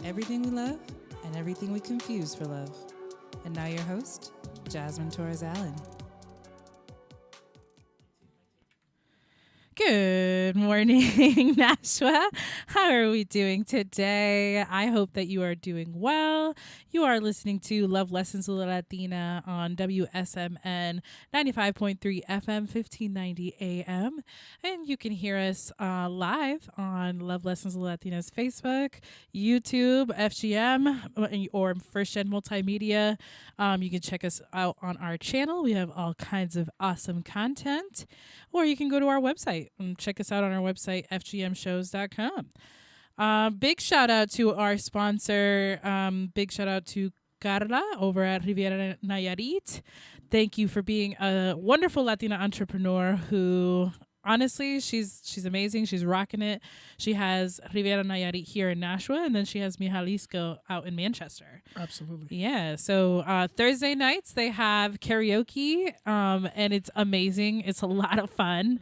everything we love and everything we confuse for love. And now your host, Jasmine Torres Allen. Good morning, Nashua. How are we doing today? I hope that you are doing well. You are listening to Love Lessons with Latina on WSMN 95.3 FM, 1590 AM. And you can hear us live on Love Lessons with Latina's Facebook, YouTube, FGM, or First Gen Multimedia. You can check us out on our channel. We have all kinds of awesome content. Or you can go to our website and check us out on our website, fgmshows.com. Big shout out to our sponsor. Big shout out to Carla over at Riviera Nayarit. Thank you for being a wonderful Latina entrepreneur who, honestly, she's amazing. She's rocking it. She has Riviera Nayarit here in Nashua, and then she has Mi Jalisco out in Manchester. Absolutely. Yeah. So Thursday nights they have karaoke, and it's amazing. It's a lot of fun.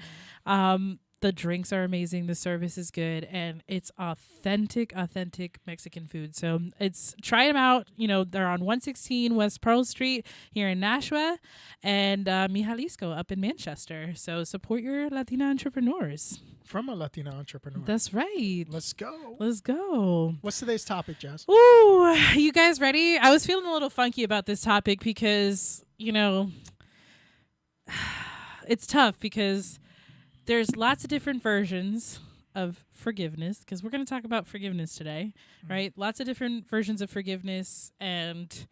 The drinks are amazing. The service is good, and it's authentic Mexican food. So try them out. You know, they're on 116 West Pearl Street here in Nashua, and Mi Jalisco up in Manchester. So support your Latina entrepreneurs. From a Latina entrepreneur. That's right. Let's go. Let's go. What's today's topic, Jess? Ooh, you guys ready? I was feeling a little funky about this topic because, you know, it's tough because there's lots of different versions of forgiveness, because we're going to talk about forgiveness today, right? Lots of different versions of forgiveness and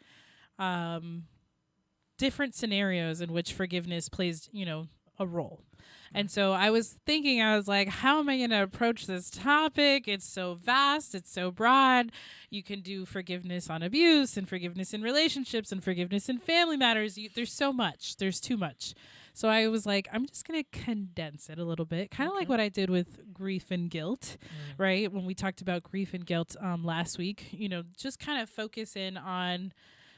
different scenarios in which forgiveness plays, you know, a role. And so I was thinking, I was like, how am I going to approach this topic? It's so vast. It's so broad. You can do forgiveness on abuse and forgiveness in relationships and forgiveness in family matters. There's so much. There's too much. So I was like, I'm just going to condense it a little bit, kind of like what I did with grief and guilt, right? When we talked about grief and guilt last week, you know, just kind of focus in on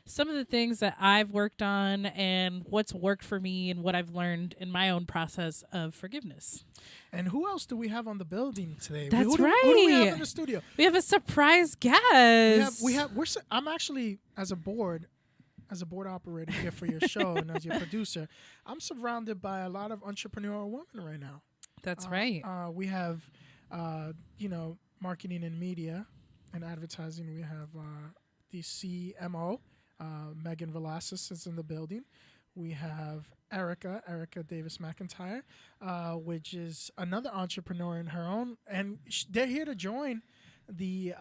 some of the things that I've worked on and what's worked for me and what I've learned in my own process of forgiveness. And who else do we have on the building today? That's Who do right. we have in the studio? We have a surprise guest. I'm actually, as a board operator here for your show and as your producer, I'm surrounded by a lot of entrepreneurial women right now. That's right. We have, marketing and media and advertising. We have the CMO. Megan Velasquez is in the building. We have Erica Davis McIntyre, which is another entrepreneur in her own, and they're here to join the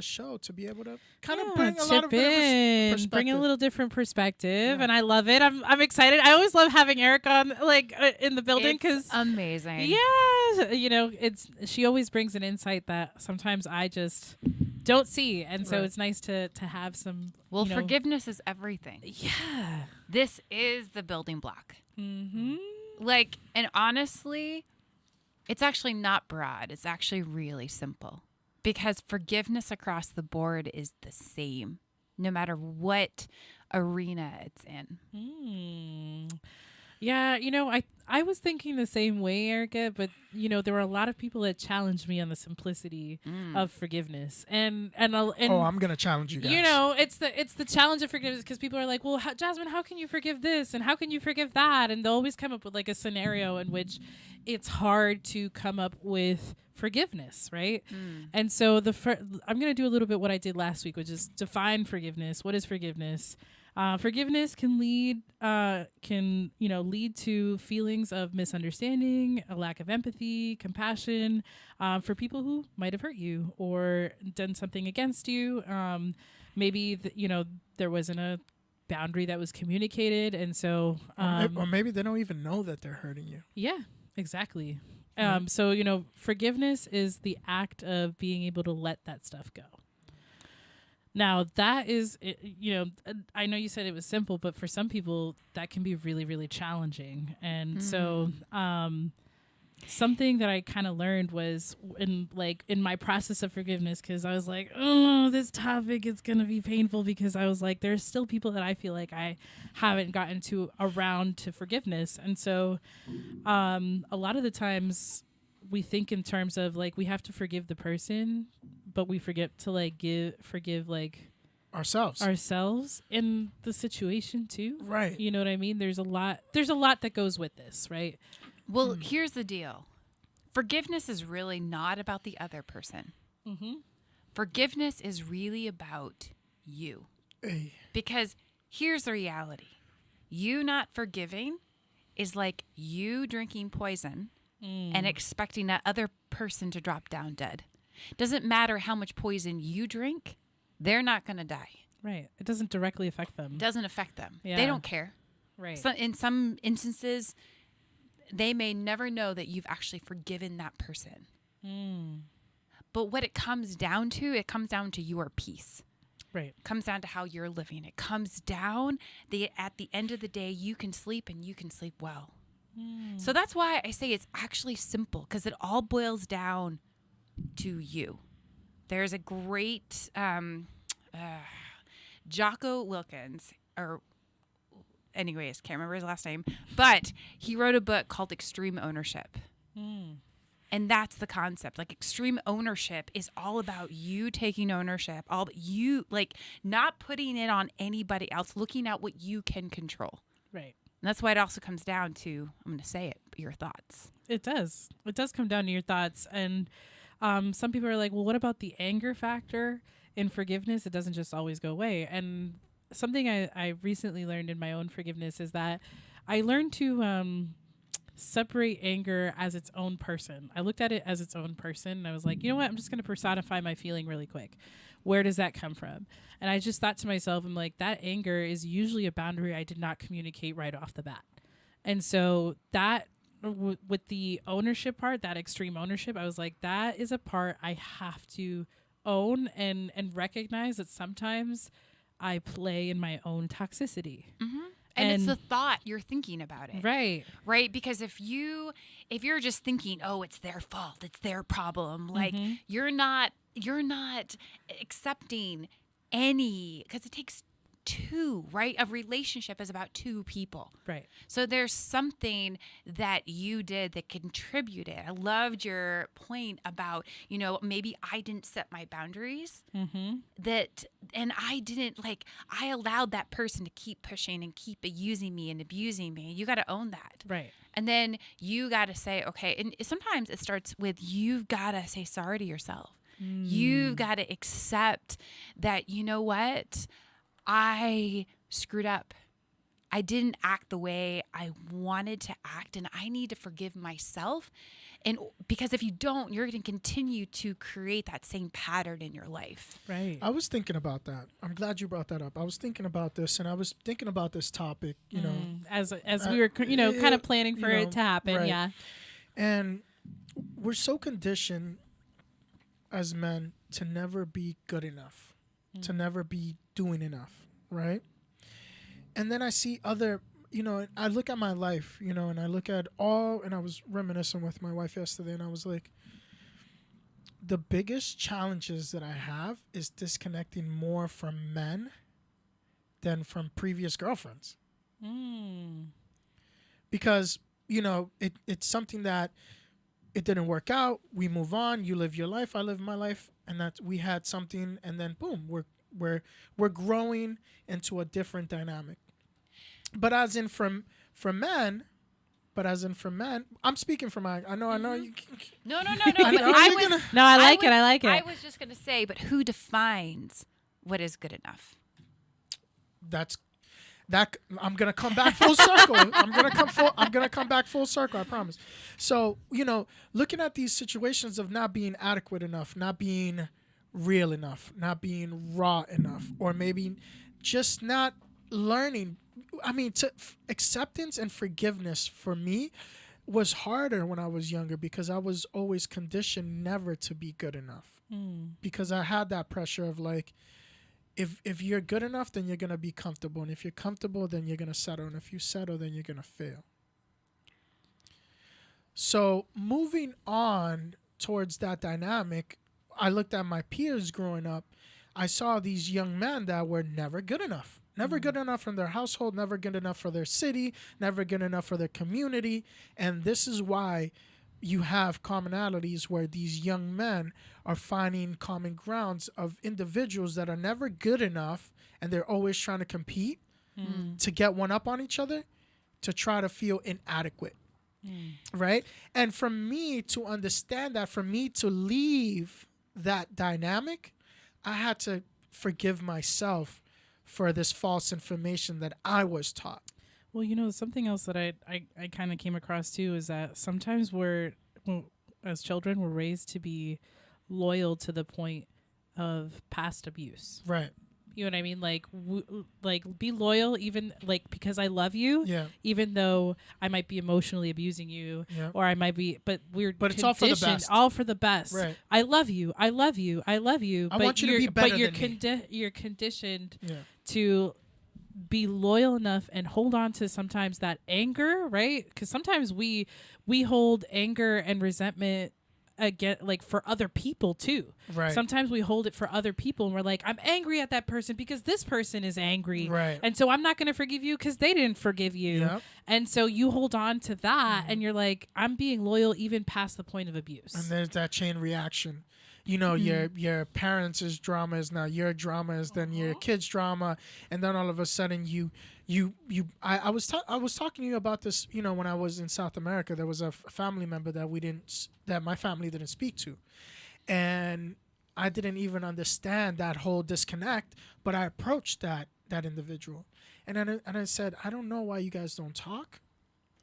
show to be able to kind of bring a lot of perspective. Bring a little different perspective, and I love it. I'm excited. I always love having Erica on, in the building because amazing. Yeah, you know, she always brings an insight that sometimes I just don't see, and so it's nice to have some. Well, forgiveness is everything. Yeah, this is the building block. Mm-hmm. And honestly, it's actually not broad. It's actually really simple. Because forgiveness across the board is the same, no matter what arena it's in. Yeah, you know, I was thinking the same way, Erica, but, you know, there were a lot of people that challenged me on the simplicity of forgiveness. And I'm going to challenge you guys. You know, it's the challenge of forgiveness because people are like, well, Jasmine, how can you forgive this? And how can you forgive that? And they'll always come up with like a scenario in which it's hard to come up with forgiveness, right? And so I'm going to do a little bit what I did last week, which is define forgiveness. What is forgiveness? Forgiveness can lead to feelings of misunderstanding, a lack of empathy, compassion for people who might have hurt you or done something against you. Maybe there wasn't a boundary that was communicated, and so or maybe they don't even know that they're hurting you. Yeah, exactly. So, you know, forgiveness is the act of being able to let that stuff go. Now, that is, I know you said it was simple, but for some people, that can be really, really challenging. And so something that I kind of learned was in my process of forgiveness, because I was like, oh, this topic is going to be painful, because I was like, there's still people that I feel like I haven't gotten around to forgiveness. And so a lot of the times we think in terms of like we have to forgive the person, but we forget to like forgive like ourselves in the situation too. Right. You know what I mean? There's a lot that goes with this, right? Well, here's the deal. Forgiveness is really not about the other person. Mm-hmm. Forgiveness is really about you. Hey. Because here's the reality. You not forgiving is like you drinking poison and expecting that other person to drop down dead. Doesn't matter how much poison you drink, they're not going to die. Right. It doesn't directly affect them. Doesn't affect them. Yeah. They don't care. Right. So in some instances, they may never know that you've actually forgiven that person. But what it comes down to your peace. Right. It comes down to how you're living. It comes down at the end of the day, you can sleep and you can sleep well. So that's why I say it's actually simple, because it all boils down to you. There's a great Jocko Wilkins, or anyways, can't remember his last name, but he wrote a book called Extreme Ownership. And that's the concept. Like, extreme ownership is all about you taking ownership, all about you, like, not putting it on anybody else, looking at what you can control. Right. And that's why it also comes down to, I'm going to say it, your thoughts. It does. It does come down to your thoughts. And some people are like, well, what about the anger factor in forgiveness? It doesn't just always go away. And something I recently learned in my own forgiveness is that I learned to separate anger as its own person. I looked at it as its own person, and I was like, you know what? I'm just going to personify my feeling really quick. Where does that come from? And I just thought to myself, I'm like, that anger is usually a boundary I did not communicate right off the bat. And so that with the ownership part, that extreme ownership, I was like, that is a part I have to own and recognize that sometimes I play in my own toxicity. And it's the thought you're thinking about it. Right. Right. Because if you're just thinking, oh, it's their fault, it's their problem, like you're not accepting any, because it takes two, right? A relationship is about two people. Right. So there's something that you did that contributed. I loved your point about, maybe I didn't set my boundaries and I didn't, I allowed that person to keep pushing and keep using me and abusing me. You got to own that. Right. And then you got to say, okay, and sometimes it starts with, you've got to say sorry to yourself. You've got to accept that, you know what? I screwed up. I didn't act the way I wanted to act, and I need to forgive myself. And because if you don't, you're going to continue to create that same pattern in your life. Right. I was thinking about that. I'm glad you brought that up. I was thinking about this, and I was thinking about this topic, as we were, kind of planning for it to happen. right. Yeah. And we're so conditioned as men to never be good enough, to never be doing enough, right? And then I see other, I look at my life, and I look at and I was reminiscing with my wife yesterday, and I was like, the biggest challenges that I have is disconnecting more from men than from previous girlfriends. Because, it's something that it didn't work out. We move on. You live your life. I live my life. And that we had something, and then boom, we're growing into a different dynamic. But as in from men, I'm speaking for I know you. No. I like it. I was just going to say, but who defines what is good enough? I'm gonna come back full circle. I'm gonna come back full circle. I promise. So looking at these situations of not being adequate enough, not being real enough, not being raw enough, or maybe just not learning. I mean, acceptance and forgiveness for me was harder when I was younger because I was always conditioned never to be good enough. Because I had that pressure of like, if you're good enough, then you're going to be comfortable. And if you're comfortable, then you're going to settle. And if you settle, then you're going to fail. So moving on towards that dynamic, I looked at my peers growing up. I saw these young men that were never good enough. Never good enough from their household, never good enough for their city, never good enough for their community. And this is why you have commonalities where these young men are finding common grounds of individuals that are never good enough, and they're always trying to compete to get one up on each other, to try to feel inadequate. Right? And for me to understand that, for me to leave that dynamic, I had to forgive myself for this false information that I was taught. Well, something else that I kind of came across too is that sometimes as children, we're raised to be loyal to the point of past abuse. Right. You know what I mean? Like be loyal, even like because I love you. Yeah. Even though I might be emotionally abusing you, Yeah. or I might be, but it's all for the best. All for the best. Right. I love you. I love you. I love you. I want you to be better But you're than me. You're conditioned Yeah. to be loyal enough and hold on to sometimes that anger, right? Because sometimes we hold anger and resentment again, like for other people too. Right. Sometimes we hold it for other people, and we're like, I'm angry at that person because this person is angry, Right. and so I'm not going to forgive you because they didn't forgive you. Yep. And so you hold on to that, and you're like, I'm being loyal even past the point of abuse. And there's that chain reaction. Your parents' drama is now your drama, is then your kids' drama, and then all of a sudden I was talking to you about this. When I was in South America, there was a family member that my family didn't speak to, and I didn't even understand that whole disconnect. But I approached that individual, and I said, I don't know why you guys don't talk.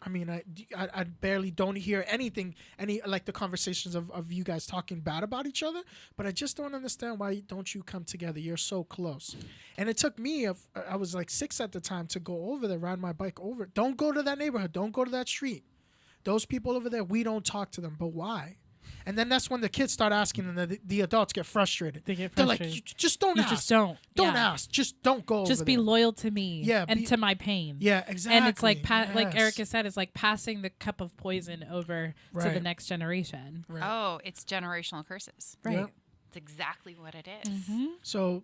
I mean, I barely don't hear any like the conversations of you guys talking bad about each other, but I just don't understand why don't you come together? You're so close. And it took me, I was like 6 at the time, to go over there, ride my bike over. Don't go to that neighborhood. Don't go to that street. Those people over there, we don't talk to them. But why? And then that's when the kids start asking, and the adults get frustrated. They're like, just don't ask. Just don't. Don't Yeah. ask. Just don't go over Just be there. loyal to me, and to my pain. Yeah, exactly. And it's like like Yes. Erica said, it's like passing the cup of poison over to the Right. next generation. Right. Oh, it's generational curses. Right. Yep. It's exactly what it is. So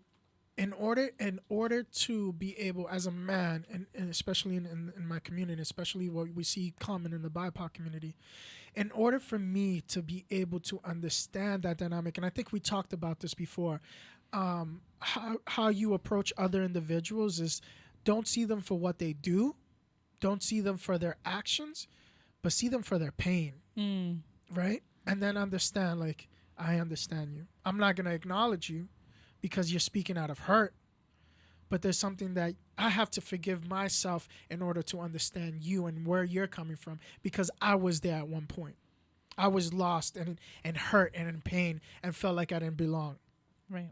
in order to be able, as a man, and especially in my community, especially what we see common in the BIPOC community, in order for me to be able to understand that dynamic, and I think we talked about this before, how you approach other individuals is, don't see them for what they do, don't see them for their actions, but see them for their pain, right? And then understand, like, I understand you. I'm not going to acknowledge you because you're speaking out of hurt, but there's something that I have to forgive myself in order to understand you and where you're coming from, because I was there at one point. I was lost and hurt and in pain and felt like I didn't belong. Right.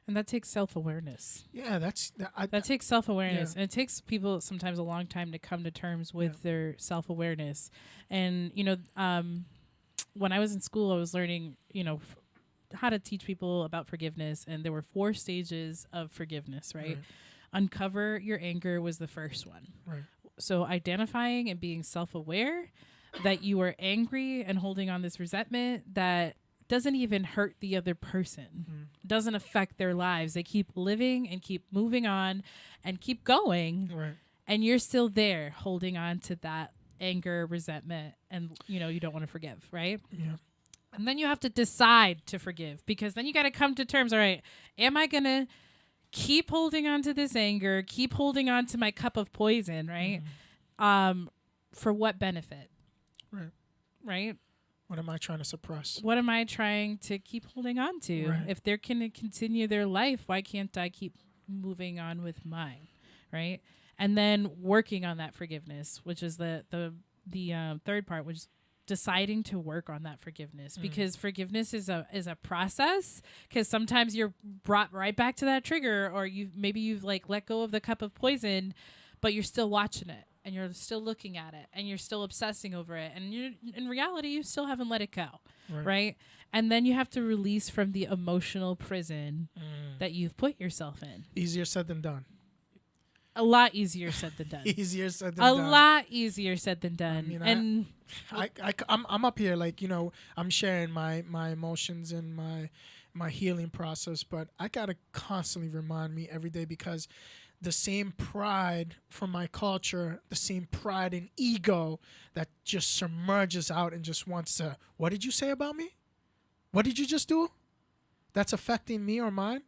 And that takes self-awareness. Yeah, That takes self-awareness. Yeah. And it takes people sometimes a long time to come to terms with their self-awareness. And, when I was in school, I was learning, how to teach people about forgiveness. And there were 4 stages of forgiveness, right? Uncover your anger was the first one. Right. So identifying and being self-aware that you are angry and holding on this resentment that doesn't even hurt the other person, doesn't affect their lives. They keep living and keep moving on and keep going. Right. And you're still there holding on to that anger, resentment, and you don't want to forgive, right? Yeah. And then you have to decide to forgive, because then you got to come to terms. All right, am I going to keep holding on to this anger, keep holding on to my cup of poison, right? For what benefit? Right. Right? What am I trying to suppress? What am I trying to keep holding on to? Right. If they're going to continue their life, why can't I keep moving on with mine? Right? And then working on that forgiveness, which is the third part, which is deciding to work on that forgiveness, because forgiveness is a process, because sometimes you're brought right back to that trigger, or you've like let go of the cup of poison, but you're still watching it and you're still looking at it and you're still obsessing over it, and in reality you still haven't let it go, right? And then you have to release from the emotional prison that you've put yourself in. Easier said than done. A lot easier said than done. Easier said than A done. lot easier said than done. I mean, and I'm up here, like, I'm sharing my emotions and my healing process, but I gotta constantly remind me every day, because the same pride from my culture, the same pride and ego that just submerges out and just wants to, what did you say about me? What did you just do? That's affecting me or mine.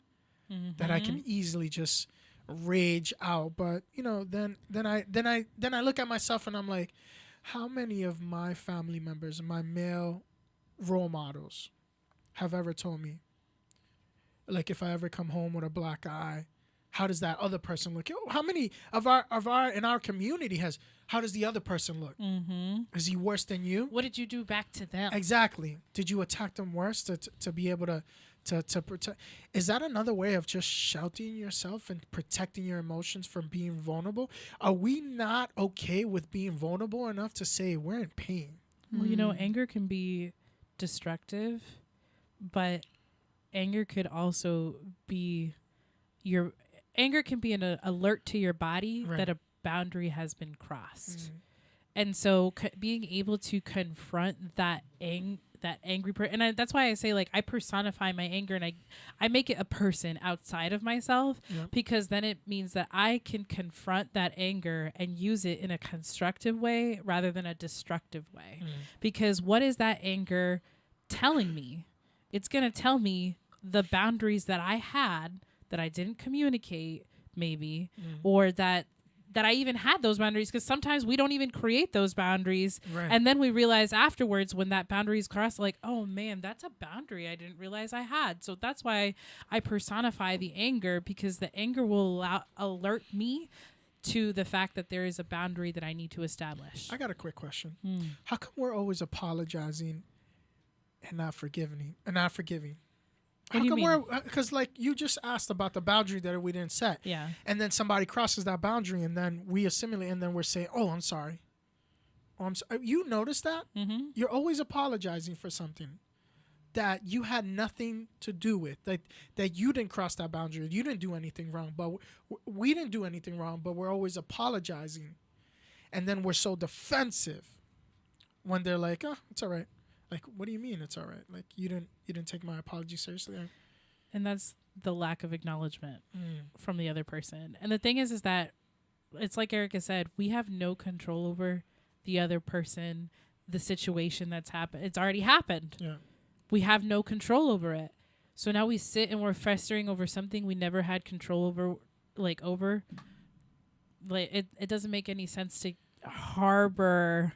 That I can easily just rage out. But then I look at myself and I'm like, how many of my family members, my male role models, have ever told me, like, if I ever come home with a black eye, how does that other person look? How many of our in our community how does the other person look? Is he worse than you? What did you do back to them? Exactly. Did you attack them worse to be able to protect? Is that another way of just sheltering yourself and protecting your emotions from being vulnerable? Are we not okay with being vulnerable enough to say we're in pain? Well, anger can be destructive, but anger could also be an alert to your body that a boundary has been crossed. And so being able to confront that angry person, and that's why I say, like, I personify my anger and I make it a person outside of myself, because then it means that I can confront that anger and use it in a constructive way rather than a destructive way. Because what is that anger telling me? It's going to tell me the boundaries that I had that I didn't communicate, maybe, or that I even had those boundaries, because sometimes we don't even create those boundaries. And then we realize afterwards when that boundary is crossed, like, oh man, that's a boundary I didn't realize I had. So that's why I personify the anger, because the anger will alert me to the fact that there is a boundary that I need to establish. I got a quick question. How come we're always apologizing and not forgiving? What do you mean? Because, like, you just asked about the boundary that we didn't set. Yeah. And then somebody crosses that boundary, and then we assimilate, and then we're saying, oh, I'm sorry. Oh, I'm sorry. You notice that? You're always apologizing for something that you had nothing to do with, that you didn't cross that boundary. You didn't do anything wrong, but we didn't do anything wrong, but we're always apologizing. And then we're so defensive when they're like, oh, it's all right. Like, what do you mean it's all right? Like, you didn't take my apology seriously? And that's the lack of acknowledgement from the other person. And the thing is that it's like Erica said, we have no control over the other person, the situation that's happened. It's already happened. Yeah. We have no control over it. So now we sit and we're festering over something we never had control over. It doesn't make any sense to harbor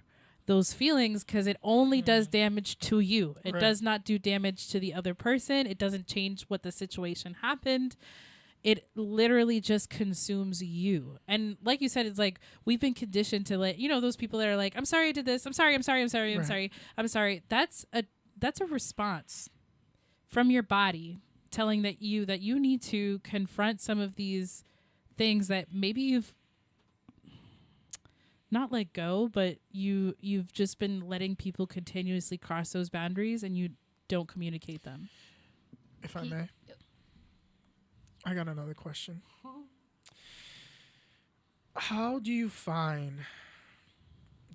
those feelings, because it only does damage to you. It does not do damage to the other person. It doesn't change what the situation happened. It literally just consumes you. And like you said, it's like we've been conditioned to those people that are like, I'm sorry I did this. I'm sorry. I'm sorry. I'm sorry. I'm sorry. I'm sorry. That's a response from your body telling that you need to confront some of these things that maybe you've not let go, but you've just been letting people continuously cross those boundaries and you don't communicate them. If I may, I got another question. How do you find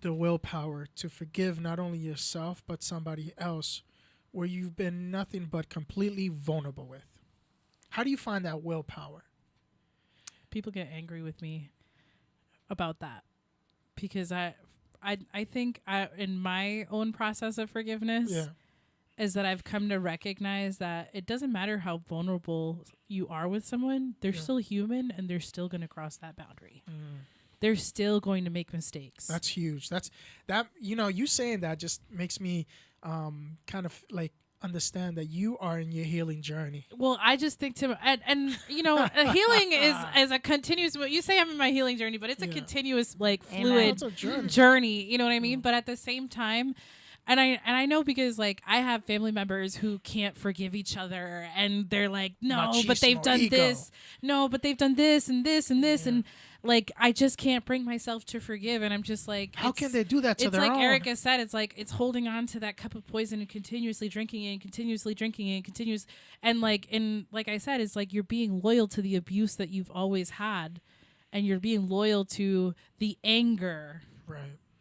the willpower to forgive not only yourself but somebody else where you've been nothing but completely vulnerable with? How do you find that willpower? People get angry with me about that, because I think in my own process of forgiveness is that I've come to recognize that it doesn't matter how vulnerable you are with someone, they're still human and they're still going to cross that boundary. They're still going to make mistakes. That's huge. You saying that just makes me kind of like understand that you are in your healing journey. Well, I just think healing is a continuous. You say I'm in my healing journey, but it's a continuous, like, fluid journey. You know what I mean? But at the same time, and I know, because like I have family members who can't forgive each other, and they're like, but they've done this. No, but they've done this and this and this and. Like, I just can't bring myself to forgive. And I'm just like, how can they do that to their own? It's like Erica said, it's like, it's holding on to that cup of poison and continuously drinking it and continuously drinking it and continuous. And like I said, it's like you're being loyal to the abuse that you've always had. And you're being loyal to the anger.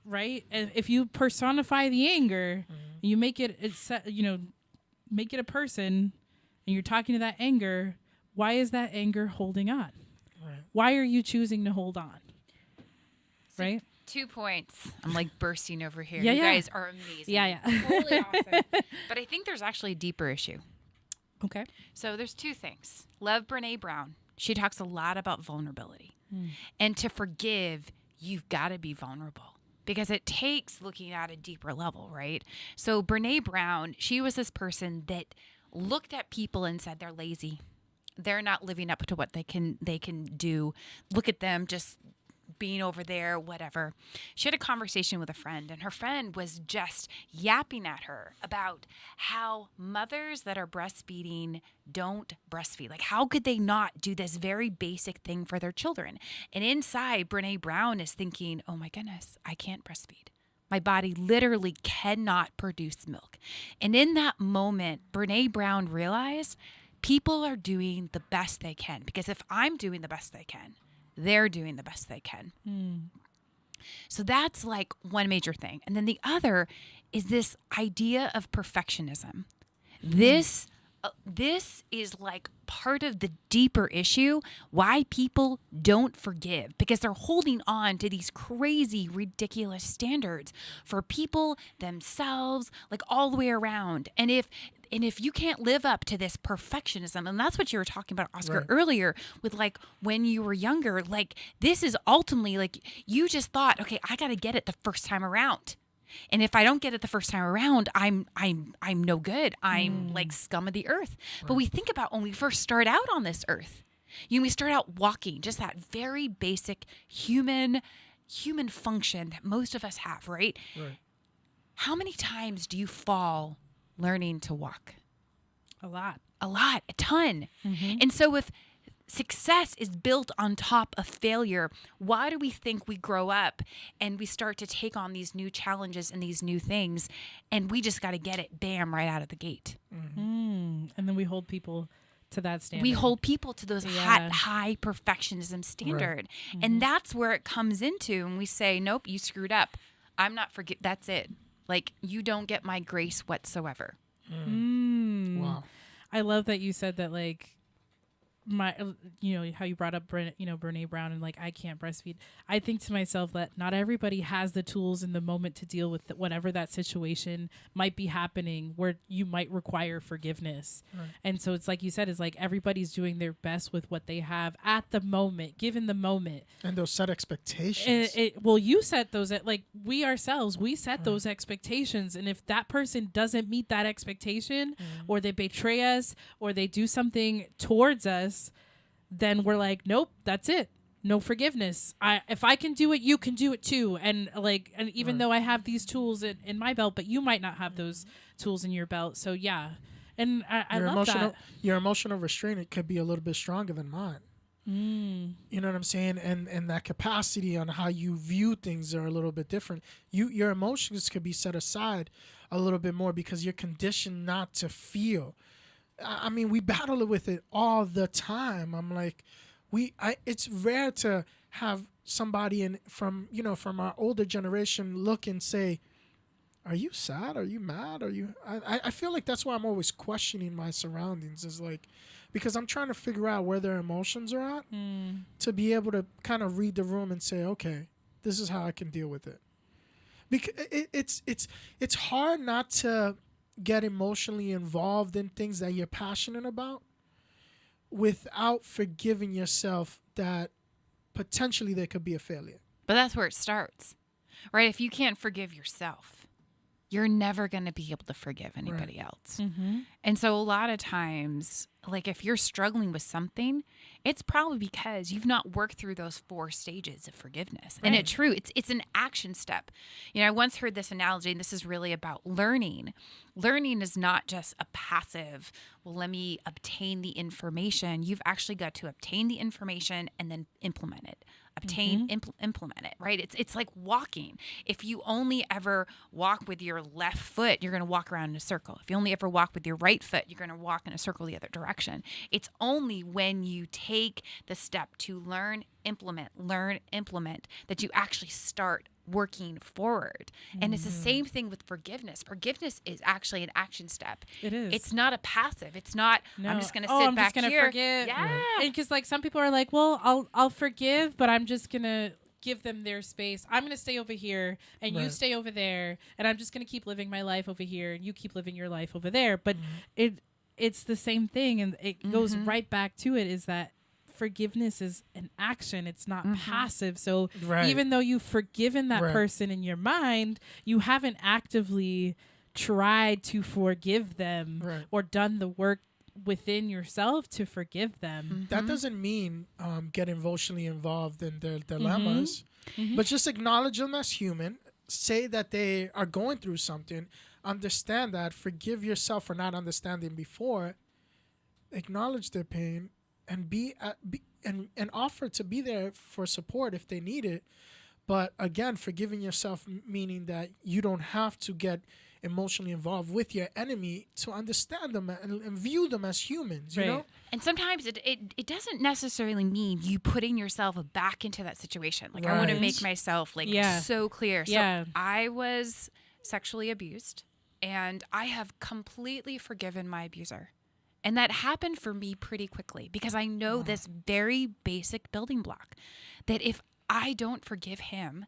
Right? And if you personify the anger, you make it a person, and you're talking to that anger, why is that anger holding on? why are you choosing to hold on? Right? 2 points. I'm like bursting over here. Yeah, you yeah. guys are amazing. Yeah. Totally awesome. But I think there's actually a deeper issue. Okay. So there's 2 things. Love Brene Brown. She talks a lot about vulnerability. And to forgive, you've got to be vulnerable because it takes looking at a deeper level, right? So Brene Brown, she was this person that looked at people and said they're lazy. They're not living up to what they can do. Look at them just being over there, whatever. She had a conversation with a friend, and her friend was just yapping at her about how mothers that are breastfeeding don't breastfeed. Like, how could they not do this very basic thing for their children? And inside, Brene Brown is thinking, oh my goodness, I can't breastfeed. My body literally cannot produce milk. And in that moment, Brene Brown realized people are doing the best they can, because if I'm doing the best they can, they're doing the best they can. So that's like one major thing. And then the other is this idea of perfectionism. This is like part of the deeper issue why people don't forgive, because they're holding on to these crazy, ridiculous standards for people, themselves, like all the way around. And if you can't live up to this perfectionism, and that's what you were talking about, Oscar, Right. earlier with like when you were younger, like this is ultimately like you just thought, okay, I got to get it the first time around. And if I don't get it the first time around, I'm no good. I'm like scum of the earth. But we think about when we first start out on this earth. We start out walking, just that very basic human function that most of us have, right? Right. How many times do you fall learning to walk? A lot. A lot, a ton. And so if success is built on top of failure, why do we think we grow up and we start to take on these new challenges and these new things, and we just got to get it, bam, right out of the gate? And then we hold people to that standard. We hold people to those Yeah. high perfectionism standard. And that's where it comes into, and we say, nope, you screwed up. I'm not that's it. Like, you don't get my grace whatsoever. Wow. I love that you said that, like, how you brought up Brene Brown and like, I can't breastfeed. I think to myself that not everybody has the tools in the moment to deal with whatever that situation might be happening where you might require forgiveness. Right. And so it's like you said, it's like everybody's doing their best with what they have at the moment, given the moment. And those set expectations. Well, you set those like we ourselves, we set those expectations. And if that person doesn't meet that expectation or they betray us or they do something towards us, then we're like, nope, that's it. No forgiveness. If I can do it, you can do it too. And even though I have these tools in my belt, but you might not have those tools in your belt. So yeah. And I love that. Your emotional restraint could be a little bit stronger than mine. You know what I'm saying? And that capacity on how you view things are a little bit different. Your emotions could be set aside a little bit more because you're conditioned not to feel. I mean, we battle with it all the time. I'm like, it's rare to have somebody from our older generation look and say, are you sad? Are you mad? I feel like that's why I'm always questioning my surroundings, is like, because I'm trying to figure out where their emotions are at to be able to kind of read the room and say, okay, this is how I can deal with it. Because it's hard not to get emotionally involved in things that you're passionate about without forgiving yourself that potentially there could be a failure. But that's where it starts, right? If you can't forgive yourself, you're never going to be able to forgive anybody else. And so a lot of times, like if you're struggling with something, it's probably because you've not worked through those 4 stages of forgiveness. And it's true. It's an action step. I once heard this analogy, and this is really about learning. Learning is not just a passive, well, let me obtain the information. You've actually got to obtain the information and then implement it. Implement it, right? It's like walking. If you only ever walk with your left foot, you're going to walk around in a circle. If you only ever walk with your right foot, you're going to walk in a circle the other direction. It's only when you take the step to learn, implement, that you actually start working forward. And it's the same thing with forgiveness. Forgiveness is actually an action step. It is. It's not a passive. It's not, No. I'm just going to Oh, sit I'm back just gonna here. forget. Yeah. Because like some people are like, well, I'll forgive, but I'm just gonna give them their space. I'm gonna stay over here, and you Right. stay over there, and I'm just gonna keep living my life over here, and you keep living your life over there. But it's the same thing, and it goes right back to it. Is that forgiveness is an action, it's not passive. So Right. even though you've forgiven that Right. person in your mind, you haven't actively tried to forgive them Right. or done the work within yourself to forgive them. Mm-hmm. That doesn't mean get emotionally involved in their dilemmas, Mm-hmm. but just acknowledge them as human. Say that they are going through something. Understand that. Forgive yourself for not understanding before. Acknowledge their pain and and offer to be there for support if they need it. But again, forgiving yourself meaning that you don't have to get emotionally involved with your enemy to understand them and view them as humans. You Right. know. And sometimes it doesn't necessarily mean you putting yourself back into that situation. Like I want to Right. make myself Yeah. so clear. So Yeah. I was sexually abused and I have completely forgiven my abuser. And that happened for me pretty quickly because I know this very basic building block that if I don't forgive him,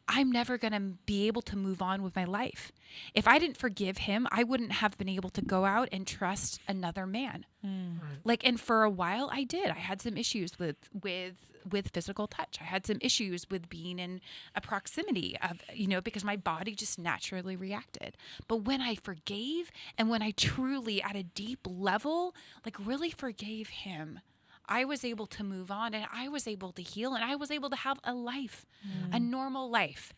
I'm never going to be able to move on with my life. If I didn't forgive him, I wouldn't have been able to go out and trust another man. And for a while I did. I had some issues with physical touch. I had some issues with being in a proximity of, because my body just naturally reacted. But when I forgave and when I truly at a deep level, really forgave him, I was able to move on and I was able to heal and I was able to have a life, a normal life.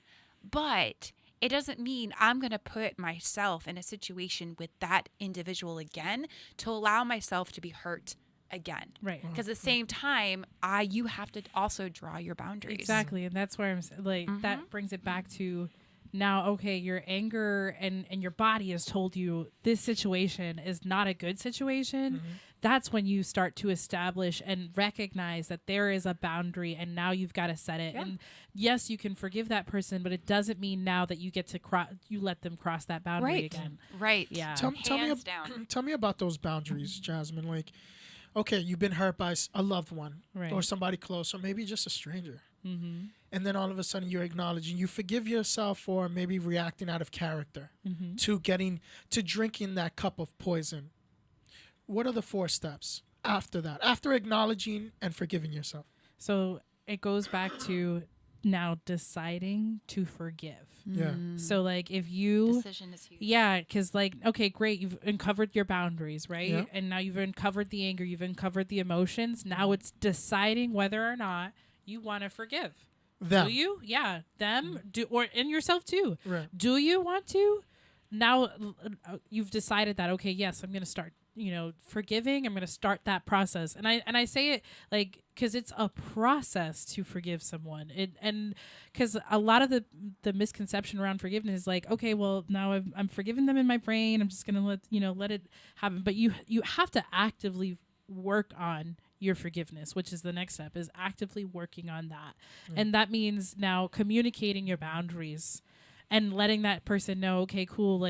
But it doesn't mean I'm going to put myself in a situation with that individual again to allow myself to be hurt again. Right. Because at the same time, you have to also draw your boundaries. Exactly. And that's where that brings it back to now, okay, your anger and your body has told you this situation is not a good situation. That's when you start to establish and recognize that there is a boundary and now you've got to set it. Yeah. And yes, you can forgive that person, but it doesn't mean now that you get to you let them cross that boundary Right. again. Right. Yeah. Hands down. Tell me about those boundaries, Jasmine. Okay, you've been hurt by a loved one Right. or somebody close or maybe just a stranger. And then all of a sudden you're acknowledging, you forgive yourself for maybe reacting out of character to drinking that cup of poison. What are the 4 steps after that, after acknowledging and forgiving yourself? So it goes back to now deciding to forgive. Yeah. So if you Decision is huge. yeah, because okay, great, you've uncovered your boundaries, right? Yeah. And now you've uncovered the anger, you've uncovered the emotions. Now it's deciding whether or not you want to forgive. Them. Do you? Yeah, them and yourself too. Right. Do you want to? Now you've decided that yes, I'm going to start forgiving. I'm going to start that process. And I say it because it's a process to forgive someone. And because a lot of the misconception around forgiveness is okay, well, now I'm forgiving them in my brain. I'm just going to let it happen. But you have to actively work on your forgiveness, which is the next step, is actively working on that. And that means now communicating your boundaries and letting that person know, okay, cool,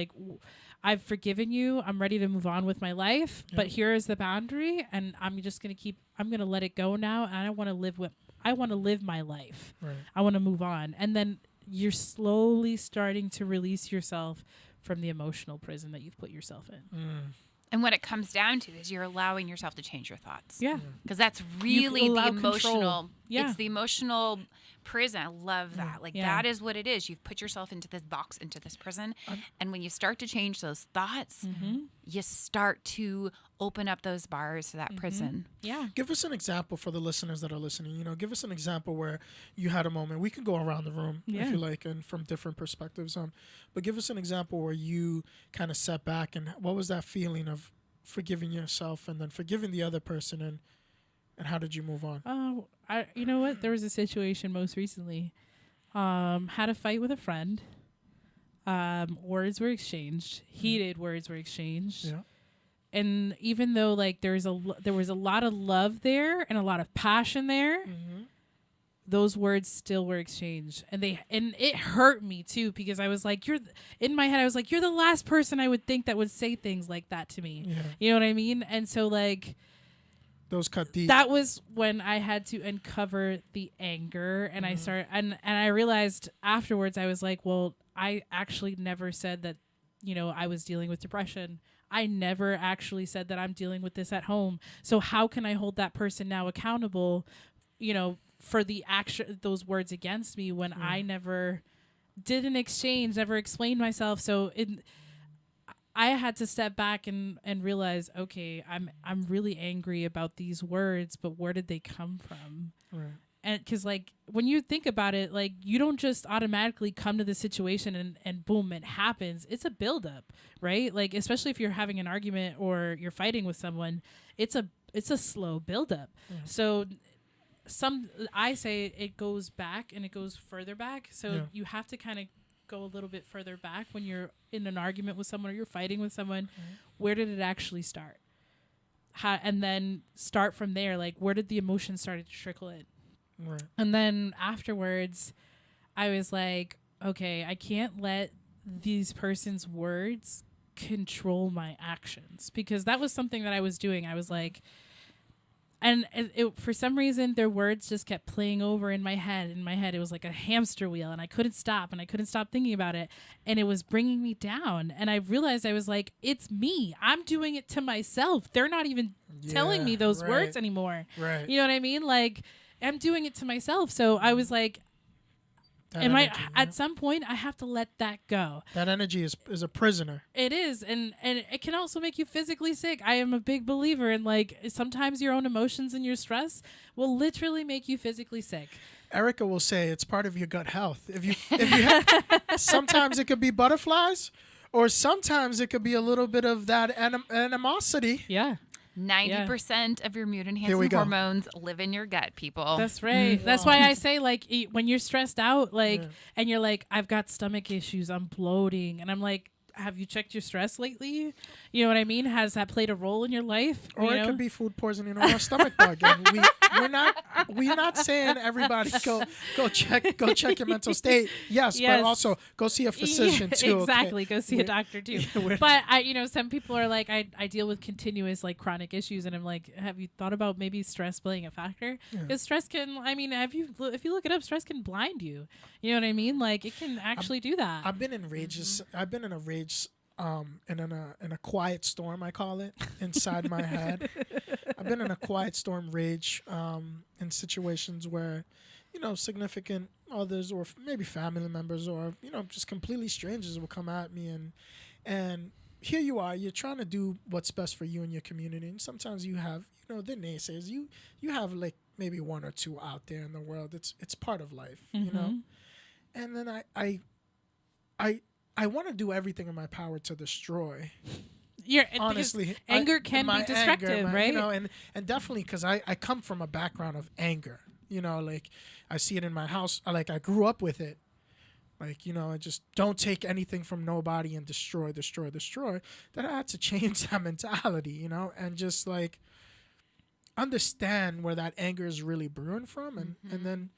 I've forgiven you. I'm ready to move on with my life, but here is the boundary, and I'm just going to I'm going to let it go now, and I want to live my life. Right. I want to move on. And then you're slowly starting to release yourself from the emotional prison that you've put yourself in. And what it comes down to is you're allowing yourself to change your thoughts. Yeah. Because that's really the allow emotional. control. Yeah. It's the emotional prison. I love that. Yeah. That is what it is. You've put yourself into this box, into this prison. And when you start to change those thoughts, you start to open up those bars to that prison. Yeah. Give us an example for the listeners that are listening. Give us an example where you had a moment. We can go around the room if you like, and from different perspectives. But give us an example where you kind of sat back, and what was that feeling of forgiving yourself and then forgiving the other person, and how did you move on? Oh, you know what? There was a situation most recently. Had a fight with a friend. Words were exchanged. Heated words were exchanged. Yeah. And even though there was a lot of love there and a lot of passion there, those words still were exchanged, and it hurt me too, because I was like, in my head I was like, you're the last person I would think that would say things like that to me. Yeah. You know what I mean? And so like Those cut deep. that was when I had to uncover the anger, and I started and I realized afterwards, I was like, well, I actually never said that, I was dealing with depression. I never actually said that I'm dealing with this at home. So how can I hold that person now accountable, for the action, those words against me, when I never did an exchange, never explained myself. So I had to step back and realize, okay, I'm really angry about these words, but where did they come from? Right. And because like when you think about it, like you don't just automatically come to the situation and boom, it happens. It's a buildup, right? Like especially if you're having an argument or you're fighting with someone, it's a slow buildup. So I say it goes back and it goes further back. So you have to kind of go a little bit further back when you're in an argument with someone or you're fighting with someone. Where did it actually start? And then start from there. Like where did the emotion start to trickle in? Right. And then afterwards, I was like, okay, I can't let these person's words control my actions, because that was something that I was doing. I was like, and for some reason, their words just kept playing over in my head. In my head, it was like a hamster wheel, and I couldn't stop thinking about it. And it was bringing me down. And I realized, I was like, it's me. I'm doing it to myself. They're not even telling me those words anymore. Right. You know what I mean? Like, I'm doing it to myself. So I was like, at some point I have to let that go. That energy is a prisoner. It is. And it can also make you physically sick. I am a big believer in like sometimes your own emotions and your stress will literally make you physically sick. Erica will say it's part of your gut health. If you sometimes it could be butterflies, or sometimes it could be a little bit of that animosity. Yeah. 90% of your mood enhancing hormones live in your gut, people. That's right. That's why I say, like, when you're stressed out, like, and you're like, I've got stomach issues, I'm bloating, and I'm like, have you checked your stress lately? You know what I mean? Has that played a role in your life? Or it could be food poisoning or a stomach bug. And we're not saying every go check your mental state. Yes, but also go see a physician too. Exactly, okay? Go see a doctor too. But some people are like, I deal with continuous like chronic issues, and I'm like, have you thought about maybe stress playing a factor? Because stress can, if you look it up, stress can blind you. You know what I mean? Like it can actually do that. I've been in rages. I've been in a rage. In a quiet storm, I call it, inside my head. I've been in a quiet storm rage in situations where, significant others or maybe family members or, just completely strangers will come at me and here you are, you're trying to do what's best for you and your community. And sometimes you have, the naysayers. You have like maybe one or two out there in the world. It's part of life, And then I want to do everything in my power to destroy. Honestly, anger can be destructive, right? And definitely because I come from a background of anger. Like I see it in my house. I grew up with it. Like, I just don't take anything from nobody and destroy. Then I had to change that mentality, and just like understand where that anger is really brewing from. And then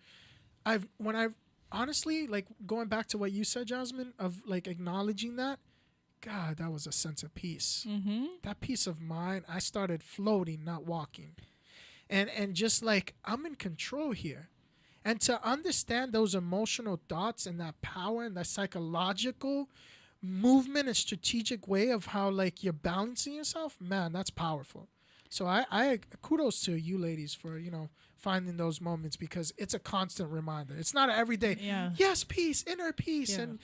honestly, like going back to what you said, Jasmine, of like acknowledging that, God, that was a sense of peace. That peace of mind, I started floating, not walking. And just like, I'm in control here. And to understand those emotional thoughts and that power and that psychological movement and strategic way of how like you're balancing yourself, man, that's powerful. So I kudos to you ladies for, finding those moments, because it's a constant reminder. It's not an everyday, yes, peace, inner peace. And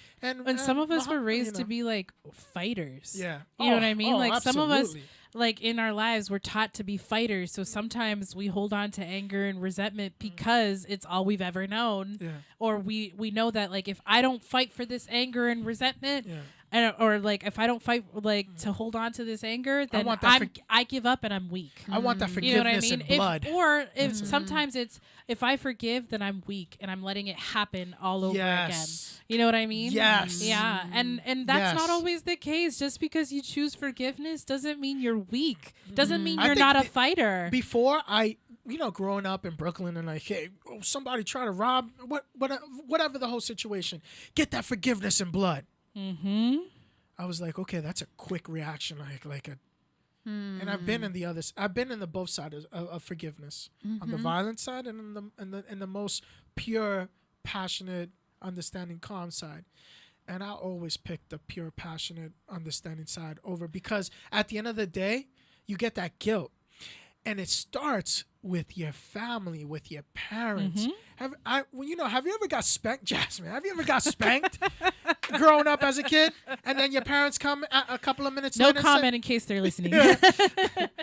some of us were raised to be like fighters. Yeah. You know what I mean? Like absolutely. some of us, like in our lives, we're taught to be fighters. So sometimes we hold on to anger and resentment because it's all we've ever known. Yeah. Or we know that like if I don't fight for this anger and resentment, or like if I don't fight like to hold on to this anger, then I give up and I'm weak. I want that forgiveness and blood. If sometimes it's if I forgive, then I'm weak and I'm letting it happen all over again. You know what I mean? Yes. Yeah. And that's not always the case. Just because you choose forgiveness doesn't mean you're weak. Doesn't mean you're not a fighter. Before growing up in Brooklyn and like, hey, somebody try to rob, whatever the whole situation, get that forgiveness and blood. Mm-hmm. I was like, okay, that's a quick reaction, and I've been in the both sides of forgiveness, on the violent side and in the most pure, passionate, understanding, calm side. And I always pick the pure, passionate, understanding side over, because at the end of the day, you get that guilt. And it starts with your family, with your parents. Have you ever got spanked, Jasmine? Have you ever got spanked growing up as a kid? And then your parents come a couple of minutes No later comment and say, in case they're listening.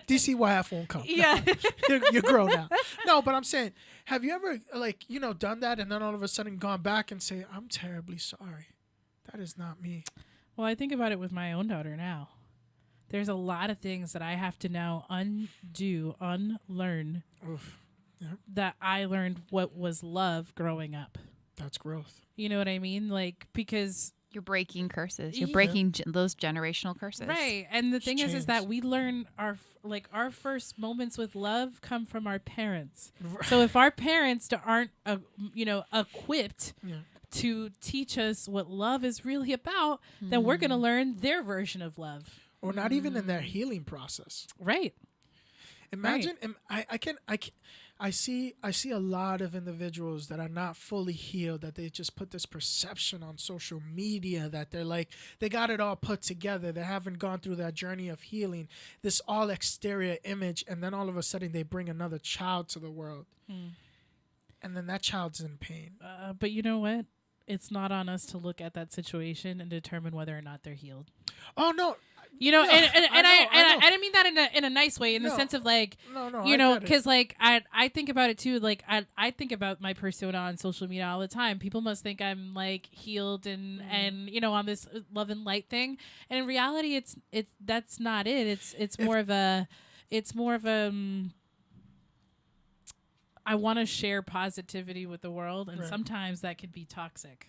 DCYF won't come. Yeah. You're grown now. No, but I'm saying, have you ever done that and then all of a sudden gone back and say, I'm terribly sorry. That is not me. Well, I think about it with my own daughter now. There's a lot of things that I have to now unlearn Oof. Yeah, that I learned what was love growing up. that's growth. You know what I mean? Like, because You're breaking curses. You're Yeah. breaking those generational curses. right. And the thing is chains. that we learn our first moments with love come from our parents. So if our parents aren't, equipped Yeah. to teach us what love is really about, then we're going to learn their version of love. Or not even in their healing process. Right. Imagine, I see a lot of individuals that are not fully healed, that they just put this perception on social media that they're like, they got it all put together. They haven't gone through that journey of healing, this all exterior image. And then all of a sudden they bring another child to the world. And then that child's in pain. But you know what? It's not on us to look at that situation and determine whether or not they're healed. Oh, no. You know, No, and I know. I didn't mean that in a nice way, in the No. sense of like, No, you I know, get it. because like I think about it too. Like I think about my persona on social media all the time. People must think I'm like healed and on this love and light thing, and in reality, it's that's not it. It's more of a I want to share positivity with the world, and Right. sometimes that could be toxic.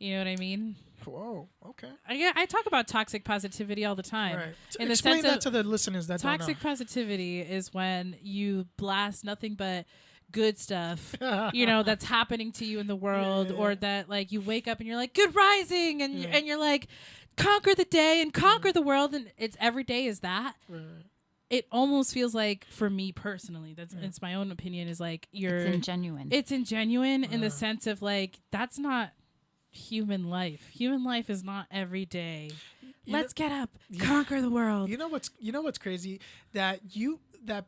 You know what I mean? Whoa, okay. I talk about toxic positivity all the time. Right. In the Explain sense that of to the listeners that don't know. toxic positivity is when you blast nothing but good stuff, that's happening to you in the world, or that like you wake up and you're like, good rising, and and you're like, conquer the day and conquer the world, and it's every day is that. Right. It almost feels like, for me personally, it's my own opinion, is like It's ingenuine. It's ingenuine in the sense of like, that's not human life. Human life is not every day. Let's get up, conquer the world. You know what's crazy? That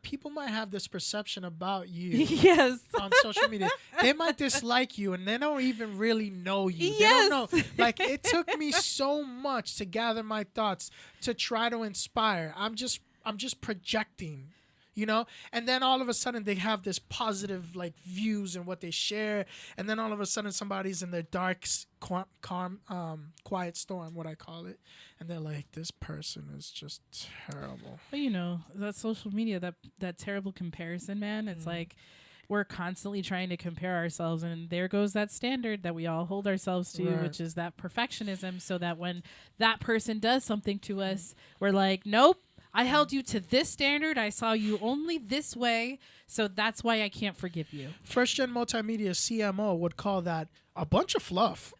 people might have this perception about you Yes. on social media. They might dislike you and they don't even really know you. They Yes. don't know. Like, it took me so much to gather my thoughts to try to inspire. I'm just projecting, and then all of a sudden they have this positive like views and what they share, and then all of a sudden somebody's in their dark, quiet storm, what I call it, and they're like, this person is just terrible. Well, that social media, that terrible comparison, man. It's like we're constantly trying to compare ourselves, and there goes that standard that we all hold ourselves to, Right. which is that perfectionism, so that when that person does something to us, we're like, nope, I held you to this standard. I saw you only this way, so that's why I can't forgive you. First Gen Multimedia CMO would call that a bunch of fluff.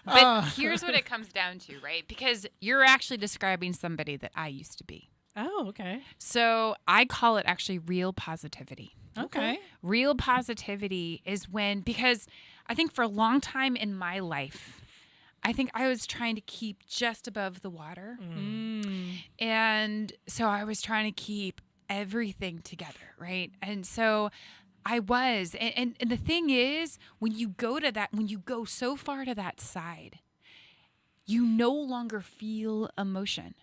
But here's what it comes down to, right? Because you're actually describing somebody that I used to be. Oh, okay. So I call it actually real positivity. Okay. Real positivity is because I think for a long time in my life, I think I was trying to keep just above the water. And so I was trying to keep everything together, right? And so I was. And the thing is, when you go so far to that side, you no longer feel emotion.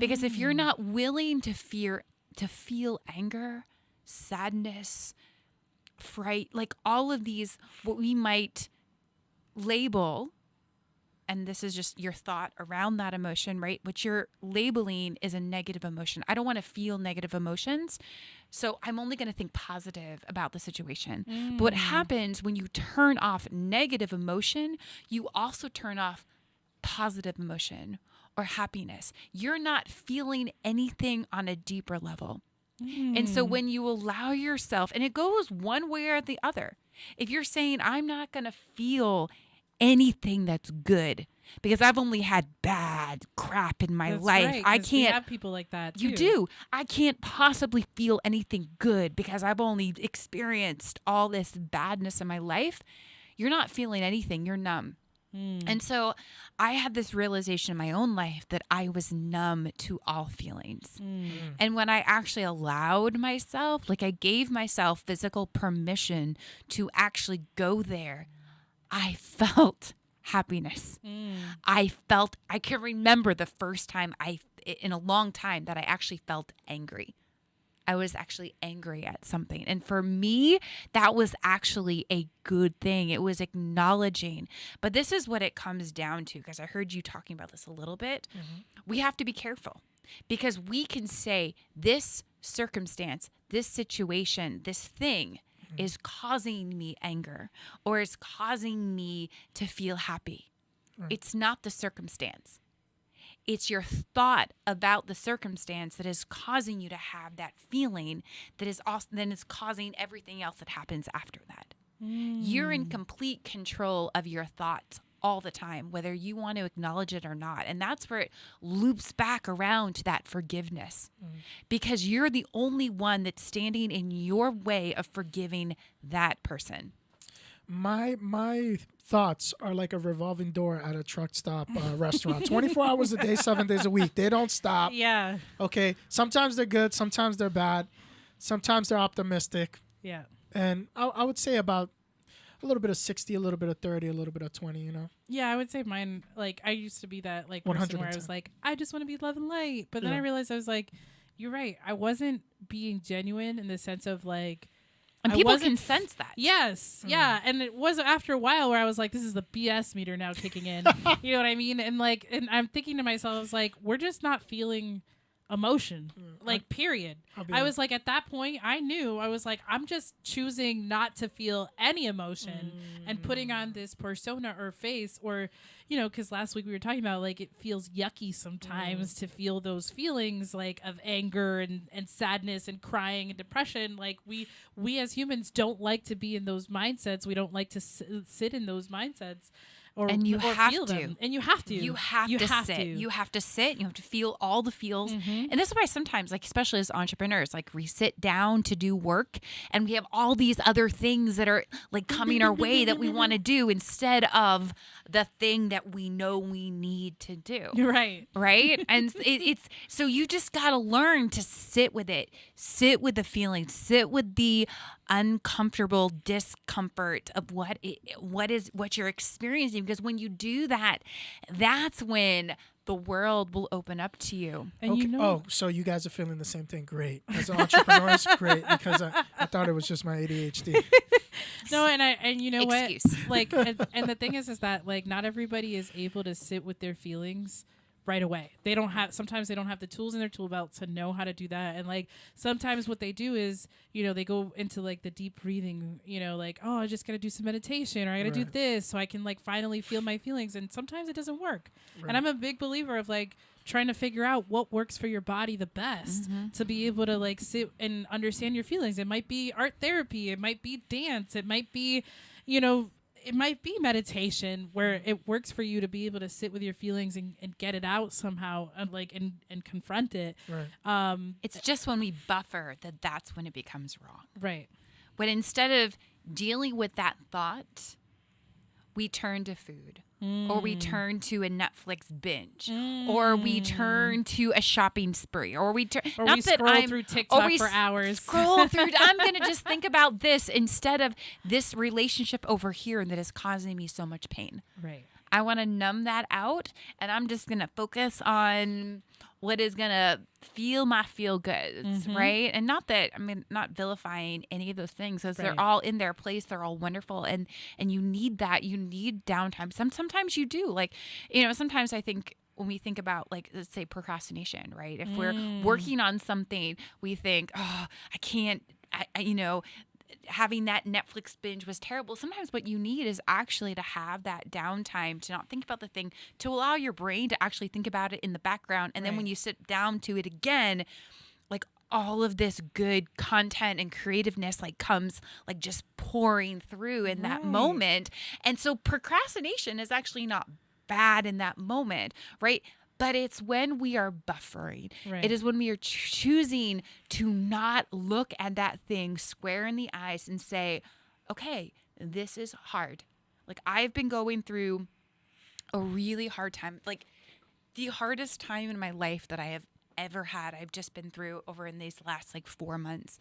Because if you're not willing to feel anger, sadness, fright, like all of these, what we might label, and this is just your thought around that emotion, right? What you're labeling is a negative emotion. I don't want to feel negative emotions, so I'm only going to think positive about the situation. But what happens when you turn off negative emotion, you also turn off positive emotion or happiness. You're not feeling anything on a deeper level. And so when you allow yourself, and it goes one way or the other, if you're saying, I'm not going to feel anything that's good because I've only had bad crap in my That's life. right, I 'cause we can't. have people like that You too. do. I can't possibly feel anything good because I've only experienced all this badness in my life. You're not feeling anything. You're numb. And so I had this realization in my own life that I was numb to all feelings. And when I actually allowed myself, like I gave myself physical permission to actually go there, I felt happiness. I can remember the first time in a long time that I actually felt angry. I was actually angry at something. And for me, that was actually a good thing. It was acknowledging. But this is what it comes down to, because I heard you talking about this a little bit. We have to be careful because we can say this circumstance, this situation, this thing is causing me anger or is causing me to feel happy. It's not the circumstance. It's your thought about the circumstance that is causing you to have that feeling that is also then is causing everything else that happens after that. You're in complete control of your thoughts all the time, whether you want to acknowledge it or not. And that's where it loops back around to that forgiveness because you're the only one that's standing in your way of forgiving that person. My thoughts are like a revolving door at a truck stop restaurant. 24 hours a day, 7 days a week. They don't stop. Yeah. Okay. Sometimes they're good. Sometimes they're bad. Sometimes they're optimistic. Yeah. And I would say about a little bit of 60, a little bit of 30, a little bit of 20, you know? Yeah, I would say mine, like, I used to be that, like, person where I was 110. like, I just want to be love and light. But then I Yeah. realized I was like, you're right. I wasn't being genuine in the sense of, like, And I people wasn't can sense that. Yes. Yeah. And it was after a while where I was like, this is the BS meter now kicking in. You know what I mean? And like, and I'm thinking to myself, I was like, we're just not feeling emotion. Like, period. I was like, at that point, I knew, I was like, I'm just choosing not to feel any emotion and putting on this persona or face or, you know, because last week we were talking about like it feels yucky sometimes to feel those feelings like of anger and sadness and crying and depression. Like we as humans don't like to be in those mindsets. We don't like to sit in those mindsets. And you have feel to. them. And you have to. You have to sit. You have to sit. You have to feel all the feels. And this is why sometimes, like, especially as entrepreneurs, like we sit down to do work and we have all these other things that are like coming our way that we want to do instead of the thing that we know we need to do. You're right. Right? And it's so you just got to learn to sit with it, sit with the feelings, sit with the uncomfortable discomfort of what you're experiencing, because when you do that, that's when the world will open up to you. And okay. you know, Oh, so you guys are feeling the same thing. Great. As entrepreneurs, great. Because I thought it was just my ADHD. no, and you know Excuse. what? Like, and the thing is that like not everybody is able to sit with their feelings right away. Sometimes they don't have the tools in their tool belt to know how to do that. And like sometimes what they do is, you know, they go into like the deep breathing, you know, like, oh, I just got to do some meditation or I got to do this so I can like finally feel my feelings. And sometimes it doesn't work. Right. And I'm a big believer of like trying to figure out what works for your body the best to be able to like sit and understand your feelings. It might be art therapy. It might be dance. It might be, you know, it might be meditation where it works for you to be able to sit with your feelings and get it out somehow and like and confront it. Right. It's just when we buffer that's when it becomes wrong. Right. But instead of dealing with that thought, we turn to food. Or we turn to a Netflix binge, or we turn to a shopping spree, or we turn. Or not we that scroll I'm, through TikTok for hours. Scroll through. I'm gonna just think about this instead of this relationship over here that is causing me so much pain. Right. I want to numb that out, and I'm just gonna focus on what is gonna feel my feel goods, right? And not that not vilifying any of those things, because they're all in their place, they're all wonderful, and you need that. You need downtime. Sometimes you do, like, you know. Sometimes I think when we think about, like, let's say procrastination, right? If we're working on something, we think, oh, I can't, you know. Having that Netflix binge was terrible. Sometimes what you need is actually to have that downtime, to not think about the thing, to allow your brain to actually think about it in the background. And then when you sit down to it again, like all of this good content and creativeness like comes like just pouring through in that moment. And so procrastination is actually not bad in that moment, right? But it's when we are buffering. Right. It is when we are choosing to not look at that thing square in the eyes and say, okay, this is hard. Like I've been going through a really hard time, like the hardest time in my life that I have ever had. I've just been through over in these last like 4 months.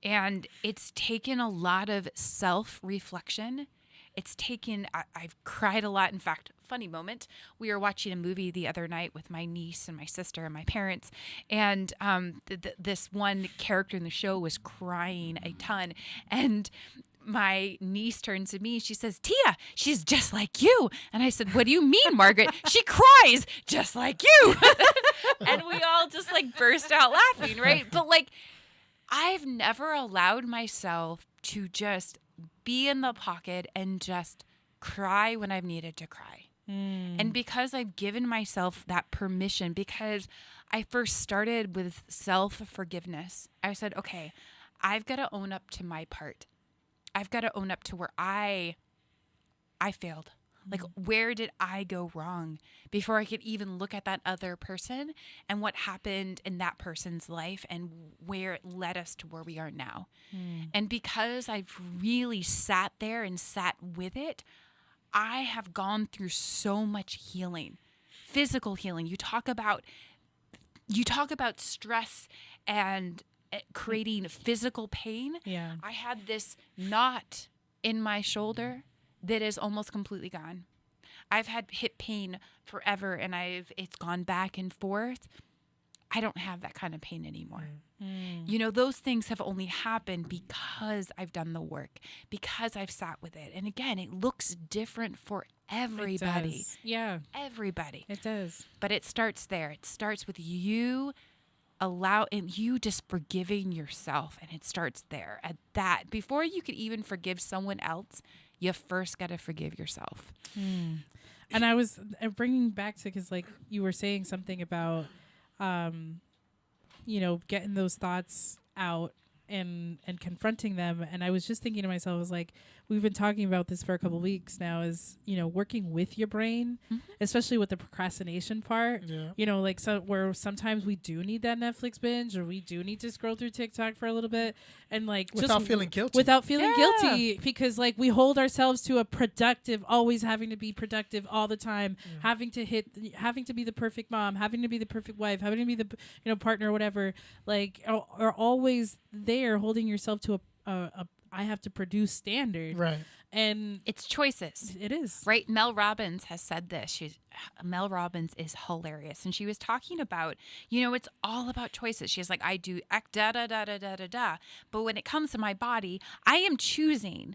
And it's taken a lot of self-reflection. It's taken, I've cried a lot. In fact, funny moment, we were watching a movie the other night with my niece and my sister and my parents. And this one character in the show was crying a ton. And my niece turns to me. She says, Tia, she's just like you. And I said, what do you mean, Margaret? She cries just like you. And we all just like burst out laughing, right? But like, I've never allowed myself to just be in the pocket and just cry when I've needed to cry. And because I've given myself that permission, because I first started with self-forgiveness, I said, okay, I've got to own up to my part. I've got to own up to where I failed. Like, where did I go wrong before I could even look at that other person and what happened in that person's life and where it led us to where we are now. And because I've really sat there and sat with it, I have gone through so much healing, physical healing. You talk about stress and creating physical pain. Yeah. I had this knot in my shoulder that is almost completely gone. I've had hip pain forever and it's gone back and forth. I don't have that kind of pain anymore. You know, those things have only happened because I've done the work, because I've sat with it. And again, it looks different for everybody. It does. Yeah, Everybody. it does. But it starts there. It starts with you you just forgiving yourself, and it starts there at that. Before you could even forgive someone else, you first got to forgive yourself. And I was bringing back to, because like you were saying something about, you know, getting those thoughts out and confronting them. And I was just thinking to myself, I was like, we've been talking about this for a couple of weeks now, is, you know, working with your brain, especially with the procrastination part. You know, like, so where sometimes we do need that Netflix binge, or we do need to scroll through TikTok for a little bit, and like Without feeling guilty. Without feeling guilty, because like we hold ourselves to a productive, always having to be productive all the time, having to be the perfect mom, having to be the perfect wife, having to be the, you know, partner, whatever, like are always there holding yourself to a I have to produce standard. Right. And It's choices. it is. Right? Mel Robbins has said this. Mel Robbins is hilarious. And she was talking about, you know, it's all about choices. She's like, I do da da da da da da da. But when it comes to my body, I am choosing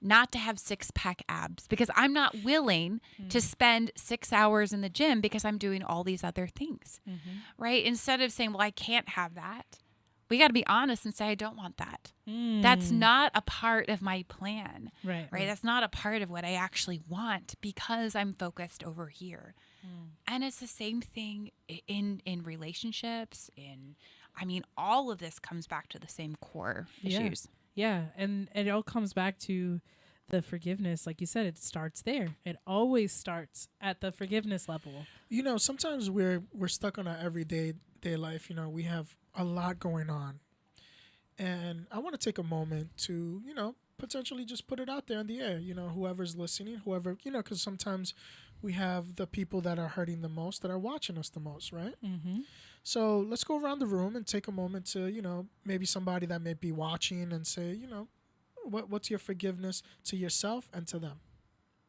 not to have 6-pack abs because I'm not willing to spend 6 hours in the gym because I'm doing all these other things. Right? Instead of saying, well, I can't have that. We got to be honest and say, I don't want that. That's not a part of my plan. Right. That's not a part of what I actually want because I'm focused over here. And it's the same thing in relationships. I mean, all of this comes back to the same core issues. Yeah. And it all comes back to the forgiveness. Like you said, it starts there. It always starts at the forgiveness level. You know, sometimes we're stuck on our everyday life. You know, we have a lot going on. And I want to take a moment to, you know, potentially just put it out there in the air. You know, whoever's listening, whoever, you know, because sometimes we have the people that are hurting the most that are watching us the most, right? So let's go around the room and take a moment to, you know, maybe somebody that may be watching and say, you know, what's your forgiveness to yourself and to them?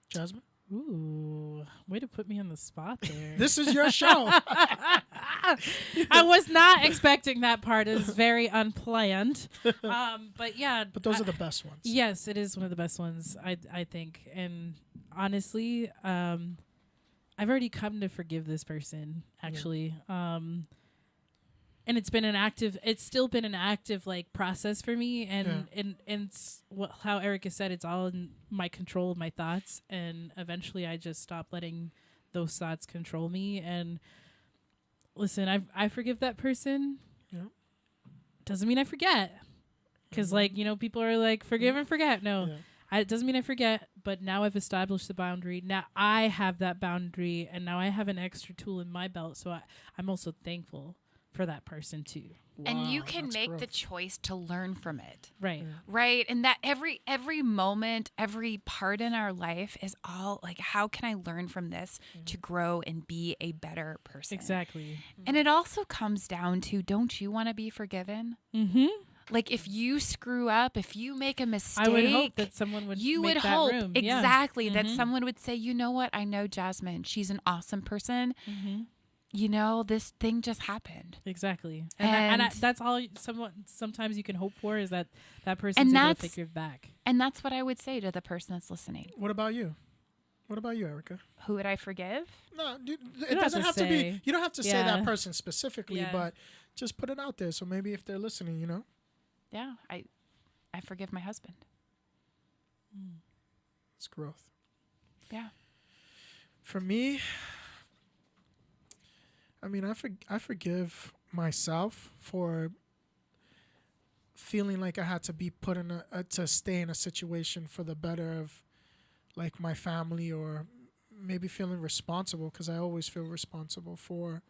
Jasmine? Ooh, way to put me on the spot there. This is your show. I was not expecting that part. It's very unplanned. But yeah. But those are the best ones. Yes, it is one of the best ones, I think. And honestly, I've already come to forgive this person, actually. And it's still been an active like process for me. And how Erica said, it's all in my control of my thoughts. And eventually I just stopped letting those thoughts control me. And listen, I forgive that person. doesn't mean I forget. Because, like, you know, people are like, forgive and forget. No, it doesn't mean I forget. But now I've established the boundary. Now I have that boundary. And now I have an extra tool in my belt. So I'm also thankful for that person, too. And you Wow, can that's make growth. the choice to learn from it. Right. Right. And that every moment, every part in our life is all like, how can I learn from this to grow and be a better person? Exactly. And it also comes down to, don't you want to be forgiven? Mm-hmm. Like if you screw up, if you make a mistake, I would hope that someone would you make would that hope room. exactly that Mhm. someone would say, you know what? I know Jasmine. She's an awesome person. Mm-hmm. You know, this thing just happened. Exactly. And that's all sometimes you can hope for is that person's And able to that's- forgive back. And that's what I would say to the person that's listening. What about you? What about you, Erica? Who would I forgive? No, it don't doesn't have have to to be. say. You don't have to say Yeah. that person specifically, Yeah. but just put it out there. So maybe if they're listening, you know, Yeah, I forgive my husband. it's growth. Yeah. For me, I mean, I forgive myself for feeling like I had to be put in to stay in a situation for the better of like my family, or maybe feeling responsible, because I always feel responsible for,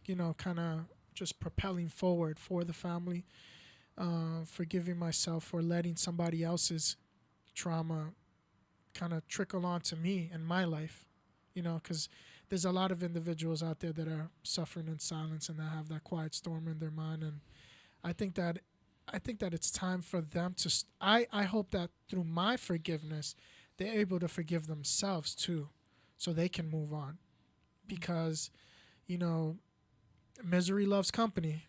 you know, kind of just propelling forward for the family. Forgiving myself for letting somebody else's trauma kind of trickle onto me in my life, you know, because there's a lot of individuals out there that are suffering in silence and that have that quiet storm in their mind. And I think that it's time for them to I hope that through my forgiveness they're able to forgive themselves too, so they can move on, because, you know, misery loves company.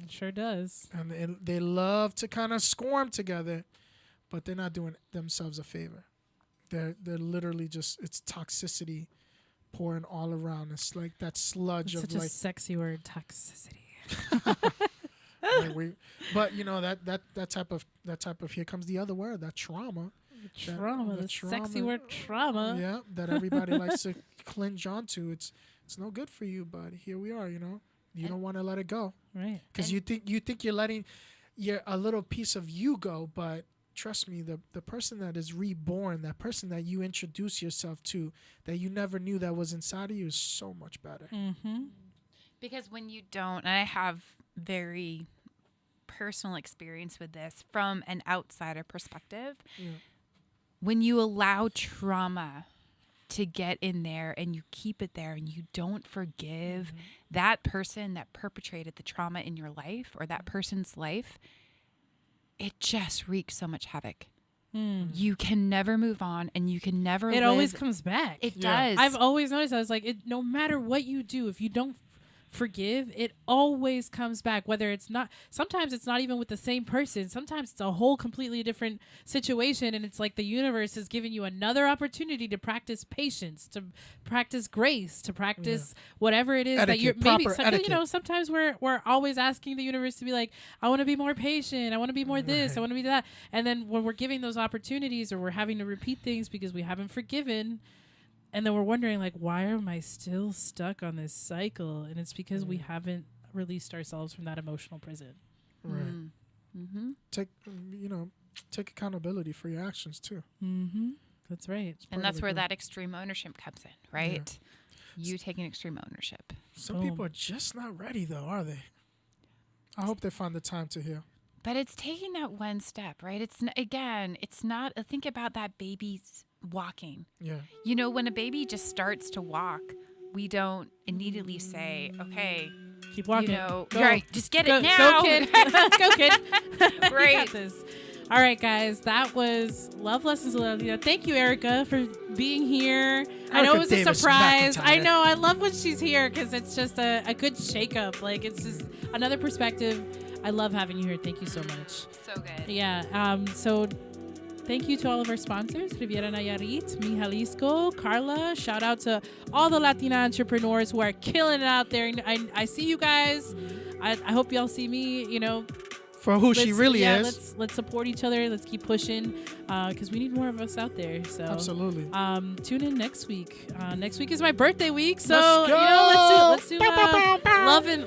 Sure does. And they love to kind of squirm together, but they're not doing themselves a favor. They're literally just, it's toxicity pouring all around. It's like that sludge It's of such a like, sexy word, toxicity. but you know that type of here comes the other word, that trauma. Trauma, the the sexy word trauma. Yeah, that everybody likes to clinch onto. It's no good for you, but here we are. You know, you don't want to let it go. Right. Because you think you're letting a little piece of you go, but trust me, the person that is reborn, that person that you introduce yourself to, that you never knew that was inside of you, is so much better. Mm-hmm. Because when you don't, and I have very personal experience with this from an outsider perspective, Yeah. when you allow trauma to get in there and you keep it there and you don't forgive that person that perpetrated the trauma in your life or that person's life, it just wreaks so much havoc. You can never move on, and you can never It live. always comes back. It Yeah. does. I've always noticed. I was like, no matter what you do, if you don't forgive, it always comes back. Whether it's not, sometimes it's not even with the same person. Sometimes it's a whole completely different situation, and it's like the universe is giving you another opportunity to practice patience, to practice grace, to practice whatever it is that Etiquette, you're maybe. proper You know, etiquette. sometimes we're always asking the universe to be like, I want to be more patient. I want to be more this. I want to be that. And then when we're giving those opportunities, or we're having to repeat things because we haven't forgiven. And then we're wondering, like, why am I still stuck on this cycle? And it's because we haven't released ourselves from that emotional prison. Right. Mm-hmm. Take accountability for your actions too. Mm-hmm. That's right. Part And of that's the where growth. that extreme ownership comes in, right? You taking extreme ownership. Some Boom. people are just not ready, though, are they? I hope they find the time to heal. But it's taking that one step, right? It's not, think about that baby's walking. Yeah. You know, when a baby just starts to walk, we don't immediately say, okay, Keep walking. you know, Go. right, just get Go, it now. Go, kid. Go, kid. You Right. got this. All right, guys. That was Love Lessons with Latina. Thank you, Erica, for being here. I know Erica it was a Davis surprise. McIntyre. I know. I love when she's here because it's just a good shakeup. Like, it's just another perspective. I love having you here. Thank you so much. So good. Yeah. So thank you to all of our sponsors, Riviera Nayarit, Mi Jalisco, Carla. Shout out to all the Latina entrepreneurs who are killing it out there. And I see you guys. I hope y'all see me, you know. For who she really is. Let's support each other. Let's keep pushing because we need more of us out there. So Absolutely. tune in next week. Next week is my birthday week, so Let's go. you know, let's do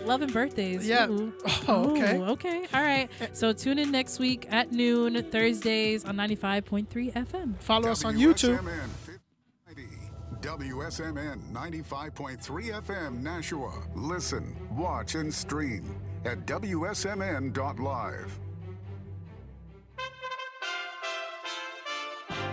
loving birthdays. Yeah. Ooh. Oh, okay. Ooh, okay. All right. So tune in next week at noon, Thursdays on 95.3 FM. Follow us on YouTube. WSMN 95.3 FM Nashua. Listen, watch, and stream at WSMN.live.